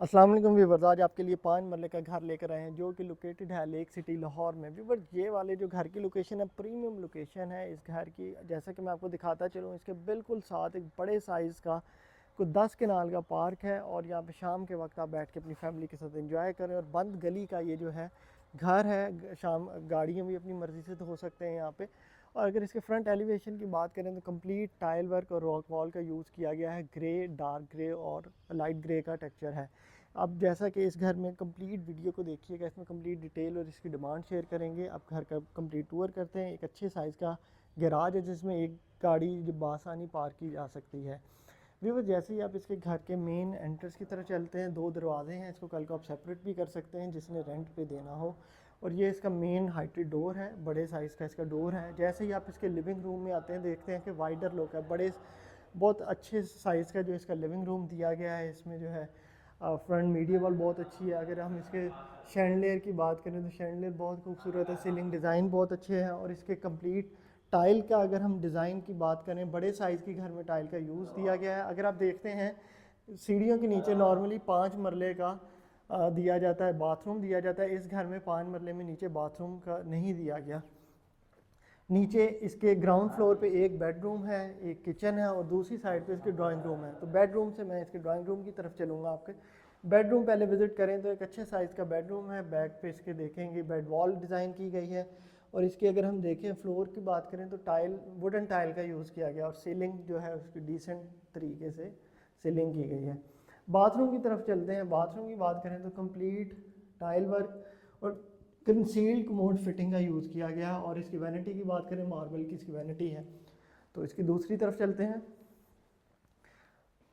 अस्सलाम वालेकुम व्यूवर्स, आज आपके लिए 5 मरले का घर लेकर आए हैं जो कि लोकेटेड है लेक सिटी लाहौर में। व्यूवर्स, ये वाले जो घर की लोकेशन है प्रीमियम लोकेशन है इस घर की। जैसा कि मैं आपको दिखाता चलूँ, इसके बिल्कुल साथ एक बड़े साइज़ का कुछ 10 कनाल का पार्क है और यहाँ पे शाम के वक्त आप बैठ के अपनी फैमिली के साथ एंजॉय करें। और बंद गली का ये जो है घर है, शाम गाड़ियाँ भी अपनी मर्ज़ी से धो सकते हैं यहाँ पे। और अगर इसके फ्रंट एलिवेशन की बात करें तो कंप्लीट टाइल वर्क और रॉक वॉल का यूज़ किया गया है। ग्रे, डार्क ग्रे और लाइट ग्रे का टेक्सचर है। अब जैसा कि इस घर में कंप्लीट वीडियो को देखिएगा, इसमें कंप्लीट डिटेल और इसकी डिमांड शेयर करेंगे। आप घर का कंप्लीट टूर करते हैं। एक अच्छे साइज़ का गैराज है जिसमें एक गाड़ी जो बासानी पार्क की जा सकती है। व्यूअर, जैसे ही आप इसके घर के मेन एंट्रेंस की तरफ चलते हैं, 2 दरवाजे हैं। इसको कल को आप सेपरेट भी कर सकते हैं जिसने रेंट पे देना हो। और ये इसका मेन हाइटेड डोर है, बड़े साइज़ का इसका डोर है। जैसे ही आप इसके लिविंग रूम में आते हैं, देखते हैं कि वाइडर लुक है, बड़े बहुत अच्छे साइज़ का जो इसका लिविंग रूम दिया गया है। इसमें जो है फ्रंट मीडिएवल बहुत अच्छी है। अगर हम इसके शैंडलियर की बात करें तो शैंडलियर बहुत खूबसूरत है, सीलिंग डिज़ाइन बहुत अच्छे हैं। और इसके कंप्लीट टाइल का अगर हम डिज़ाइन की बात करें, बड़े साइज़ की घर में टाइल का यूज़ दिया गया है। अगर आप देखते हैं सीढ़ियों के नीचे नॉर्मली 5 मरले का दिया जाता है, बाथरूम दिया जाता है। इस घर में 5 मरले में नीचे बाथरूम का नहीं दिया गया। नीचे इसके ग्राउंड फ्लोर पे एक बेडरूम है, एक किचन है और दूसरी साइड पे इसके ड्राइंग रूम है। तो बेडरूम से मैं इसके ड्राइंग रूम की तरफ चलूँगा। आपके बेडरूम पहले विज़िट करें तो एक अच्छे साइज़ का बेडरूम है। बैक पे इसके देखेंगे बेड वॉल डिज़ाइन की गई है। और इसके अगर हम देखें फ्लोर की बात करें तो टाइल, वुडन टाइल का यूज़ किया गया और सीलिंग जो है उसकी डिसेंट तरीके से सीलिंग की गई है। बाथरूम की तरफ चलते हैं। बाथरूम की बात करें तो कंप्लीट टाइल वर्क और कंसील्ड कमोड फिटिंग का यूज़ किया गया। और इसकी वैनिटी की बात करें, मार्बल की इसकी वैनिटी है। तो इसकी दूसरी तरफ चलते हैं।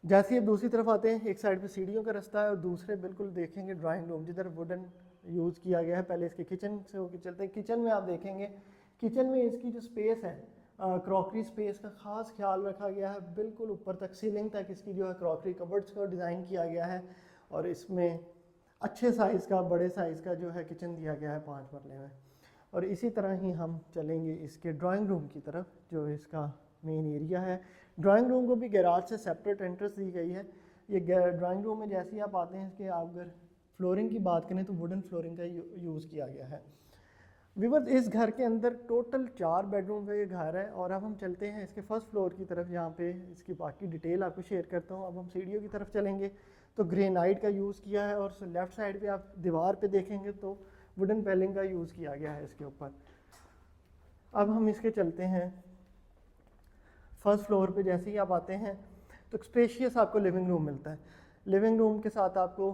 जैसे ही दूसरी तरफ आते हैं, एक साइड पे सीढ़ियों का रास्ता है और दूसरे बिल्कुल देखेंगे ड्राइंग रूम जिधर वुडन यूज़ किया गया है। पहले इसके किचन से होकर चलते हैं। किचन में आप देखेंगे, किचन में इसकी जो स्पेस है, क्रॉकरी स्पेस का ख़ास ख्याल रखा गया है। बिल्कुल ऊपर तक सीलिंग तक इसकी जो है क्रॉकरी कबर्ड्स का डिज़ाइन किया गया है। और इसमें अच्छे साइज़ का, बड़े साइज़ का जो है किचन दिया गया है 5 मरले में। और इसी तरह ही हम चलेंगे इसके ड्राइंग रूम की तरफ जो इसका मेन एरिया है। ड्राइंग रूम को भी गैराज से सेपरेट एंट्रेंस दी गई है। ये ड्राइंग रूम में जैसे ही आप आते हैं, इसके आप अगर फ्लोरिंग की बात करें तो वुडन फ्लोरिंग का यूज़ किया गया है। विवर्स, इस घर के अंदर टोटल 4 बेडरूम का ये घर है। और अब हम चलते हैं इसके फर्स्ट फ्लोर की तरफ, जहाँ पे इसकी बाकी डिटेल आपको शेयर करता हूँ। अब हम सीढ़ियों की तरफ चलेंगे तो ग्रेनाइट का यूज़ किया है और लेफ़्ट साइड पे आप दीवार पे देखेंगे तो वुडन पेलिंग का यूज़ किया गया है इसके ऊपर। अब हम इसके चलते हैं फर्स्ट फ्लोर पे। जैसे ही आप आते हैं तो स्पेशियस आपको लिविंग रूम मिलता है। लिविंग रूम के साथ आपको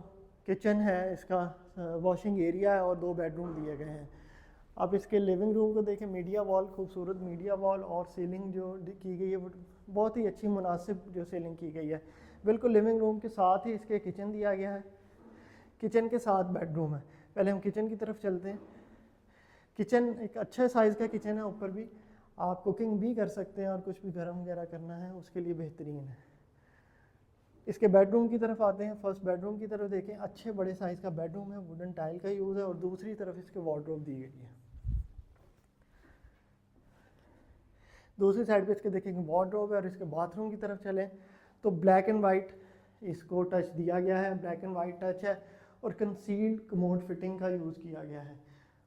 किचन है, इसका वॉशिंग एरिया है और 2 बेडरूम दिए गए हैं। आप इसके लिविंग रूम को देखें, मीडिया वॉल, खूबसूरत मीडिया वॉल और सीलिंग जो की गई है वो बहुत ही अच्छी मुनासिब जो सीलिंग की गई है। बिल्कुल लिविंग रूम के साथ ही इसके किचन दिया गया है। किचन के साथ बेडरूम है। पहले हम किचन की तरफ चलते हैं। किचन एक अच्छा साइज़ का किचन है। ऊपर भी आप कुकिंग भी कर सकते हैं और कुछ भी गर्म वगैरह करना है उसके लिए बेहतरीन है। इसके बेडरूम की तरफ आते हैं। फर्स्ट बेडरूम की तरफ देखें, अच्छे बड़े साइज़ का बेडरूम है, वुडन टाइल का यूज़ है और दूसरी तरफ इसके वार्डरोब दी गई है। दूसरी साइड पे इसके देखेंगे वार्डरोब है। और इसके बाथरूम की तरफ चलें तो ब्लैक एंड वाइट इसको टच दिया गया है, ब्लैक एंड वाइट टच है। और कंसील्ड कमोड फिटिंग का यूज़ किया गया है।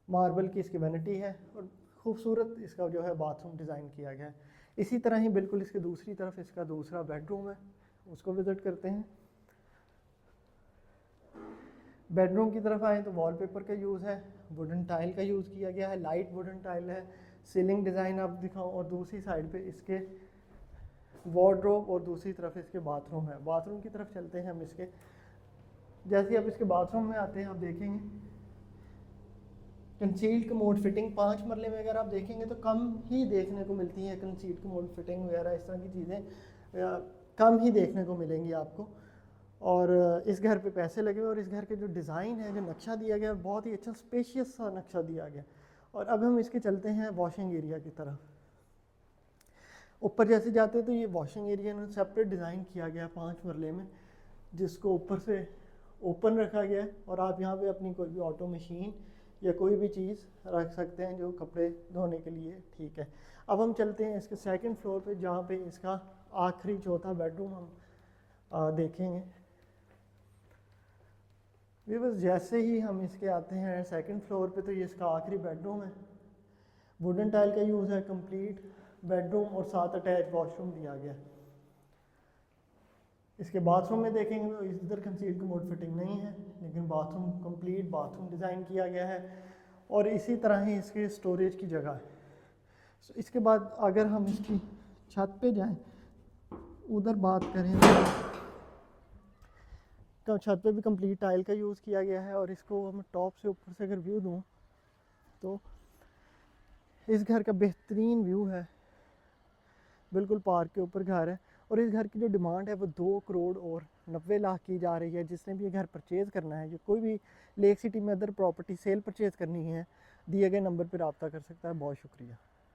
मार्बल की इसकी वैनिटी है और खूबसूरत इसका जो है बाथरूम डिज़ाइन किया गया है। इसी तरह ही बिल्कुल इसके दूसरी तरफ इसका दूसरा बेडरूम है, उसको विज़िट करते हैं। बेडरूम की तरफ आए तो वॉलपेपर का यूज़ है, वुडन टाइल का यूज़ किया गया है, लाइट वुडन टाइल है। सीलिंग डिज़ाइन आप दिखाऊं और दूसरी साइड पे इसके वार्डरोब और दूसरी तरफ इसके बाथरूम है। बाथरूम की तरफ चलते हैं हम इसके। जैसे ही आप इसके बाथरूम में आते हैं, आप देखेंगे कंसील्ड कमोड फिटिंग 5 मरले में अगर आप देखेंगे तो कम ही देखने को मिलती है। कंसील्ड कमोड फिटिंग वगैरह इस तरह की चीज़ें कम ही देखने को मिलेंगी आपको। और इस घर पे पैसे लगे हुए और इस घर के जो डिज़ाइन है, जो नक्शा दिया गया, बहुत ही अच्छा स्पेशियस सा नक्शा दिया गया। और अब हम इसके चलते हैं वॉशिंग एरिया की तरफ। ऊपर जैसे जाते हैं तो ये वॉशिंग एरिया ने सेपरेट डिज़ाइन किया गया 5 मरले में, जिसको ऊपर से ओपन रखा गया है। और आप यहाँ पे अपनी कोई भी ऑटो मशीन या कोई भी चीज़ रख सकते हैं जो कपड़े धोने के लिए ठीक है। अब हम चलते हैं इसके सेकंड फ्लोर पे, जहाँ पे इसका आखिरी चौथा बेडरूम हम देखेंगे। व्यूअर्स जैसे ही हम इसके आते हैं सेकंड फ्लोर पे, तो ये इसका आखिरी बेडरूम है। वुडन टाइल का यूज़ है, कंप्लीट बेडरूम और साथ अटैच वॉशरूम दिया गया। इसके बाथरूम में देखेंगे तो इधर कंसील्ड कमोड फिटिंग नहीं है, लेकिन बाथरूम कंप्लीट बाथरूम डिज़ाइन किया गया है और इसी तरह ही इसके स्टोरेज की जगह है। इसके बाद अगर हम इसकी छत पे जाएं, उधर बात करें तो छत पे भी कंप्लीट टाइल का यूज़ किया गया है। और इसको मैं टॉप से ऊपर से अगर व्यू दूं तो इस घर का बेहतरीन व्यू है, बिल्कुल पार्क के ऊपर घर है। और इस घर की जो डिमांड है वो 2 करोड़ और 90 लाख की जा रही है। जिसने भी ये घर परचेज़ करना है, जो कोई भी लेक सिटी में अदर प्रॉपर्टी सेल परचेज़ करनी है, दिए गए नंबर पर रब्ता कर सकता है। बहुत शुक्रिया।